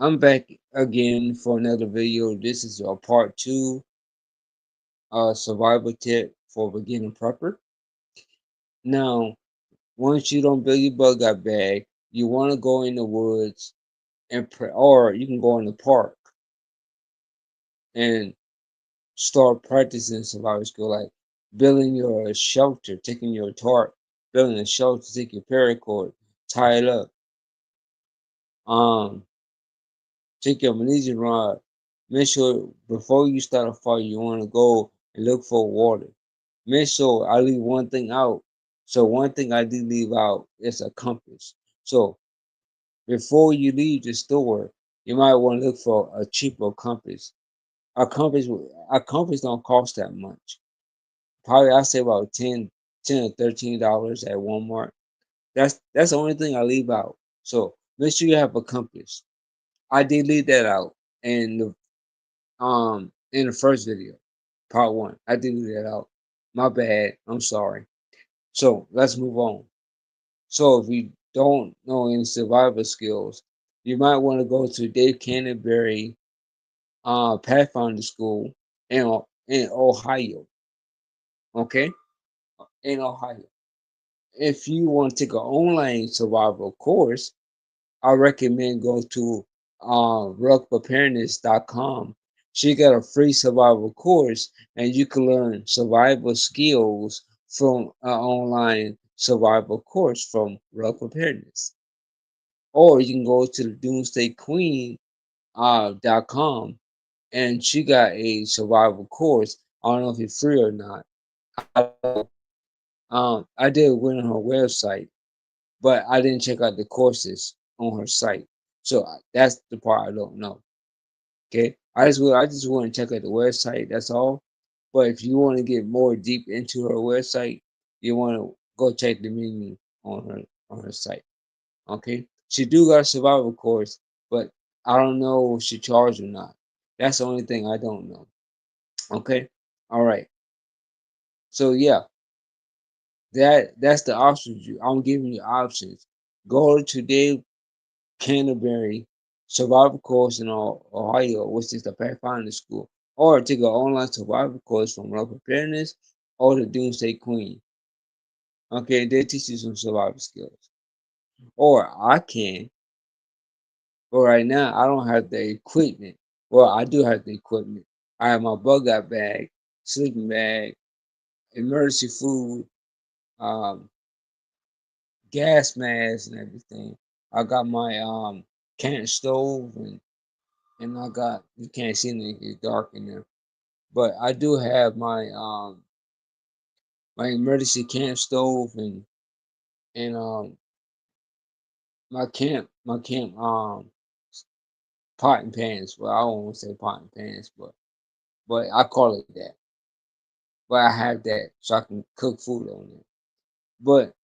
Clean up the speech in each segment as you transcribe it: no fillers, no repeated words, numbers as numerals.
I'm back again for another video. This is a part two survival tip for beginner prepper. Now, once you don't build your bug out bag, you want to go in the woods and or you can go in the park and start practicing survival skill like building your shelter, taking your tarp, building a shelter, take your paracord, tie it up, um, take your magnesium rod. Make sure before you start a fire, you want to go and look for water. Make sure I leave one thing out. So one thing I did leave out is a compass. So before you leave the store, you might want to look for a cheaper compass. A compass don't cost that much. Probably I say about 10 or $13 at Walmart. That's the only thing I leave out. So make sure you have a compass. I did leave that out in the first video, part one. I did leave that out. My bad. I'm sorry. So let's move on. So if you don't know any survival skills, you might want to go to Dave Canterbury Pathfinder School in Ohio. Okay, in Ohio. If you want to take an online survival course, I recommend go to ruckpreparedness.com. She got a free survival course, and you can learn survival skills from an online survival course from Ruck Preparedness. Or you can go to the Doomsday Queen .com, and she got a survival course. I don't know if it's free or not. I don't know. I did went on her website, but I didn't check out the courses on her site. So that's the part I don't know. Okay, I just want to check out the website. That's all. But if you want to get more deep into her website, you want to go check the menu on her site. Okay, she do got a survival course, but I don't know if she charged or not. That's the only thing I don't know. Okay, all right. So yeah, that's the options. I'm giving you options. Go to Dave Canterbury survival course in Ohio, which is the Pathfinder School, or take an online survival course from Rock Preparedness or the Doomsday Queen. Okay, they teach you some survival skills. Or I can, but right now I don't have the equipment. Well, I do have the equipment. I have my bug out bag, sleeping bag, emergency food, um, gas mask, and everything. I got my can stove and I got you can't see anything, it's dark in there. But I do have my emergency camp stove and my camp pot and pans. Well, I don't want to say pot and pans, but I call it that. But I have that so I can cook food on it. But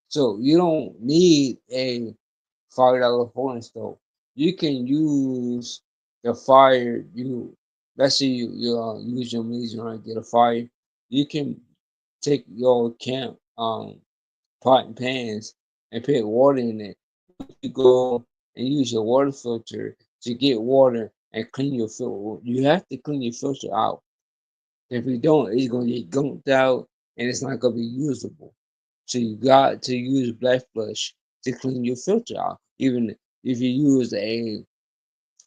so you don't need a $5 foreign stove. You can use the fire. Let's say you use your mason to get a fire. You can take your camp pot and pans and put water in it. Once you go and use your water filter to get water and clean your filter, you have to clean your filter out. If you don't, it's gonna get gunked out and it's not gonna be usable. So you got to use black flush to clean your filter out. Even if you use a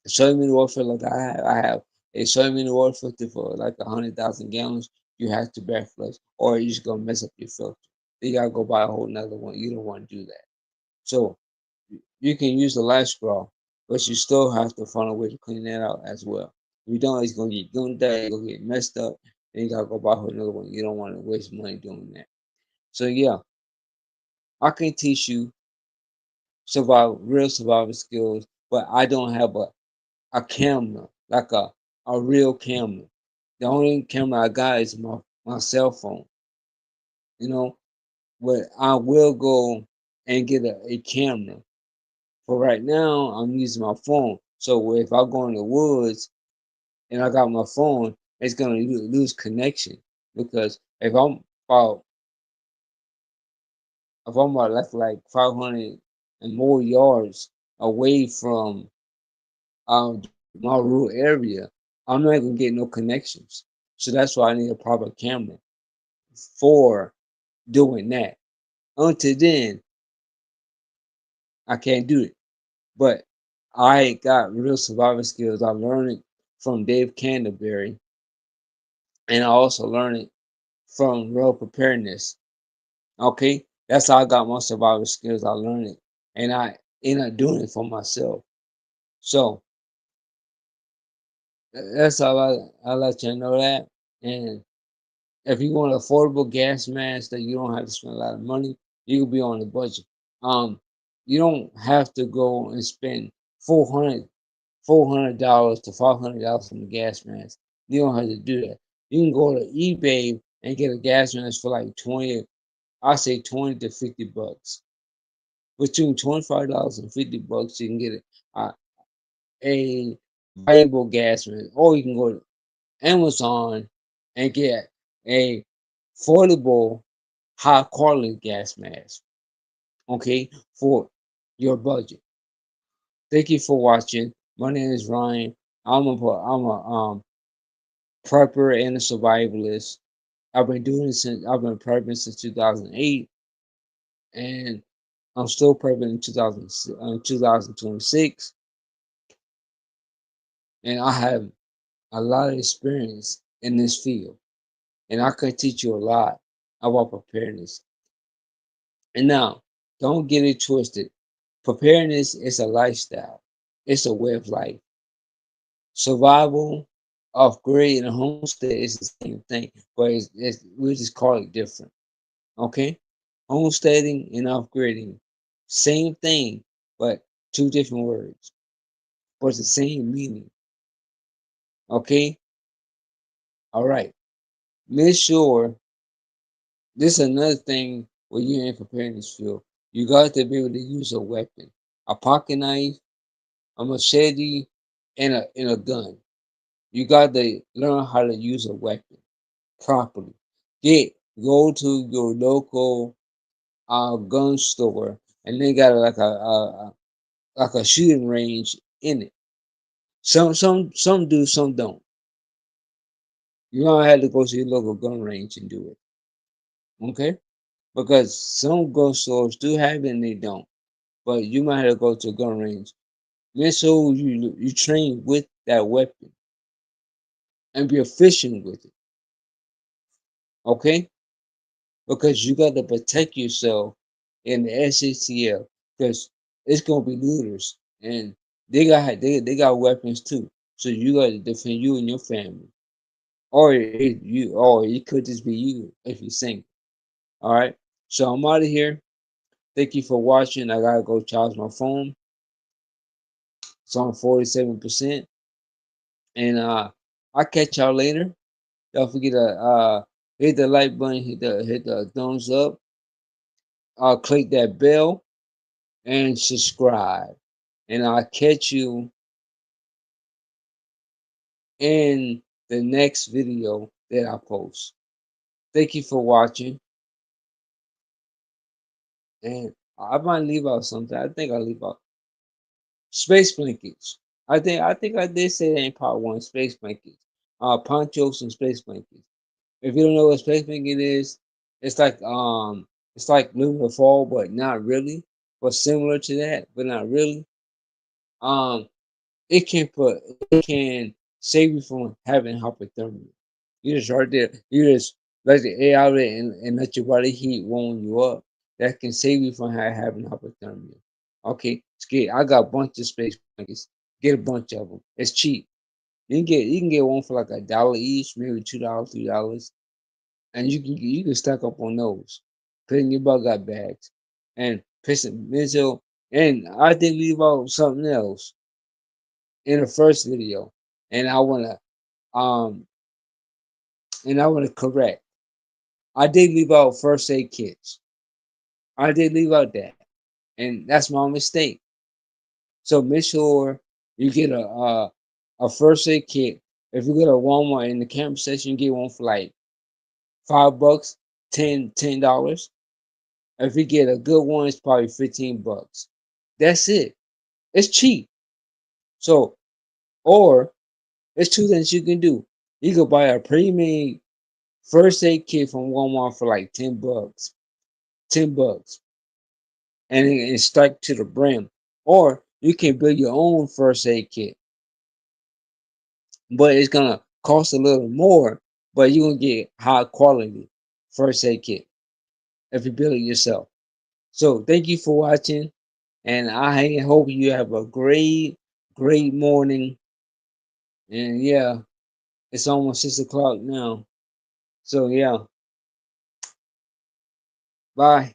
soybean water filter like I have a soybean water filter for like 100,000 gallons, you have to black flush or you're just gonna mess up your filter. You gotta go buy a whole nother one. You don't want to do that. So you can use the light straw, but you still have to find a way to clean that out as well. If you don't, it's gonna get gunked out, it's gonna get messed up, and you gotta go buy another one. You don't want to waste money doing that. So yeah, I can teach you real survival skills, but I don't have a camera, like a real camera. The only camera I got is my cell phone, you know. But I will go and get a camera. For right now, I'm using my phone. So if I go in the woods and I got my phone, it's gonna lose connection because about if I'm about like 500 and more yards away from my rural area, I'm not gonna get no connections. So that's why I need a proper camera for doing that. Until then, I can't do it. But I got real survival skills. I learned it from Dave Canterbury, and I also learned it from real preparedness. Okay, that's how I got my survival skills. I learned it, and I end up doing it for myself. So that's all I let you know that. And if you want affordable gas mask that you don't have to spend a lot of money, you can be on the budget. Um, you don't have to go and spend 400 dollars to $500 on the gas mask. You don't have to do that. You can go to eBay and get a gas mask for like 20. I say 20 to 50 bucks. Between $25 and $50, you can get a valuable gas mask, or you can go to Amazon and get a affordable, high quality gas mask. Okay, for your budget. Thank you for watching. My name is Ryan. I'm a prepper and a survivalist. I've been prepping since 2008, and I'm still prepping in 2026, and I have a lot of experience in this field, and I can teach you a lot about preparedness. And now, don't get it twisted. Preparedness is a lifestyle. It's a way of life. Survival, upgrade, and homestead is the same thing, but we just call it different. Okay, homesteading and upgrading, same thing, but two different words, but the same meaning. Okay, all right. Make sure this is another thing when you're in preparedness field. You got to be able to use a weapon, a pocket knife, a machete, and a gun. You got to learn how to use a weapon properly. Go to your local gun store, and they got like a shooting range in it. Some do, some don't. You don't have to go to your local gun range and do it. Okay? Because some gun stores do have it and they don't. But you might have to go to a gun range. Make sure you train with that weapon and be efficient with it. Okay? Because you got to protect yourself in the SATL, because it's gonna be looters and they got weapons too. So you got to defend you and your family, or it could just be you if you're single. All right. So I'm out of here. Thank you for watching. I gotta go charge my phone. It's on 47%, and I'll catch y'all later. Don't forget to hit the like button, hit the thumbs up, click that bell, and subscribe. And I'll catch you in the next video that I post. Thank you for watching. And I might leave out something. I think I'll leave out space blankets. I think I did say that in part one, space blankets. Ponchos and space blankets. If you don't know what space blanket is, it's like it's like lunar fall, but not really. But similar to that, but not really. Um it can save you from having hypothermia. You just right there, you just let the air out there and let your body heat warm you up. That can save you from having hypothermia. Okay, it's good. I got a bunch of space blankets. Get a bunch of them. It's cheap. You can get one for like $1 each, maybe $2, $3, and you can stack up on those. Put in your bug out bags and piss it mental. And I did leave out something else in the first video, and um I wanna correct. I did leave out first aid kits. I did leave out that, and that's my mistake. So make sure you get a first aid kit. If you go to Walmart in the campus section, you get one for like $5, $10. If you get a good one, it's probably $15. That's it. It's cheap. So, or there's two things you can do. You could buy a pre-made first aid kit from Walmart for like $10. $10. And it's stuck to the brim. Or you can build your own first aid kit, but it's gonna cost a little more, but you're gonna get high quality first aid kit if you build it yourself. So thank you for watching, and I hope you have a great morning. And yeah, it's almost 6 o'clock now. So yeah, bye.